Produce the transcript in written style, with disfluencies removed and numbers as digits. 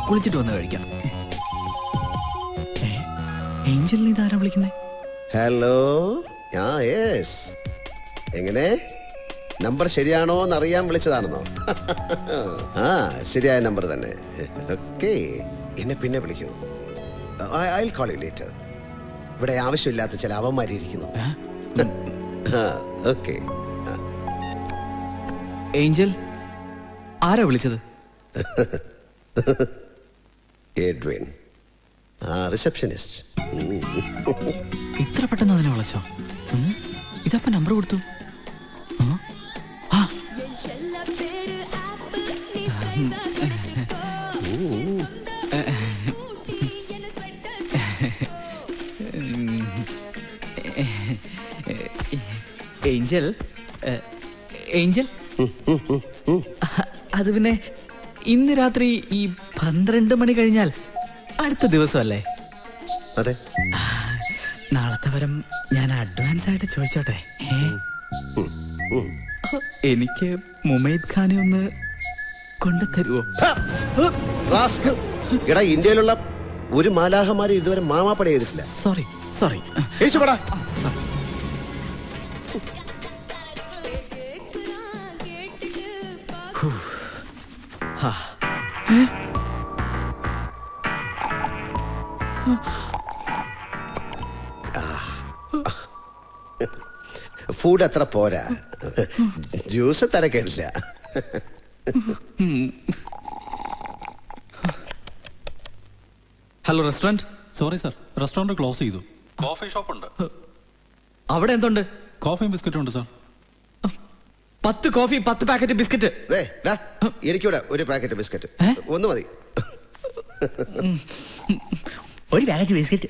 കുളിച്ചിട്ട് വന്ന് കഴിക്കാം. ഏഞ്ചലിന് ഇതാരാ വിളിക്കുന്നേ? ഹലോ, എങ്ങനെ നമ്പർ ശരിയാണോ എന്നറിയാൻ വിളിച്ചതാണെന്നോ? ആ, ശരിയായ നമ്പർ തന്നെ. ഓക്കെ, എന്നെ പിന്നെ വിളിക്കൂ. I will call you later. ഇവിടെ ആവശ്യമില്ലാത്ത ചില അവന്മാരിയിരിക്കുന്നു. ഓക്കെ. ഏഞ്ചൽ, ആരാ വിളിച്ചത്? Edwin, receptionist. ഇത്ര പെട്ടെന്ന് അതിനെ വിളിച്ചോ? ഇതപ്പ നമ്പർ കൊടുത്തു. ഏഞ്ചൽ, ഏഞ്ചൽ, അത് പിന്നെ ഇന്ന് രാത്രി ഈ 12 മണി കഴിഞ്ഞാൽ അടുത്ത ദിവസമല്ലേ? അതെ. നാളത്തെ വരം ഞാൻ അഡ്വാൻസ് ആയിട്ട് ചോദിച്ചോട്ടെ? എനിക്ക് മുമൈദ് ഖാനെ ഒന്ന് കൊണ്ടുതരുവോ? ഇന്ത്യയിലുള്ള ഒരു മാലാഹമാരെ ഇതുവരെ മാമാപ്പട ചെയ്തിട്ടില്ല. Sorry sorry. ഫുഡ് അത്ര പോരാ, ജ്യൂസ് തരക്കേടില്ല. Hello, restaurant. Sorry sir, restaurant close ചെയ്തു. കോഫി ഷോപ്പ് ഉണ്ട്. അവിടെ എന്തുണ്ട്? കോഫിയും ബിസ്ക്കറ്റും ഉണ്ട് സാർ. 10 coffee, 10 packet biscuit. എനിക്കൂടെ ഒരു പാക്കറ്റ് ബിസ്ക്കറ്റ്. ഒന്ന് മതി. ഒരു പാക്കറ്റ് ബിസ്ക്കറ്റ്.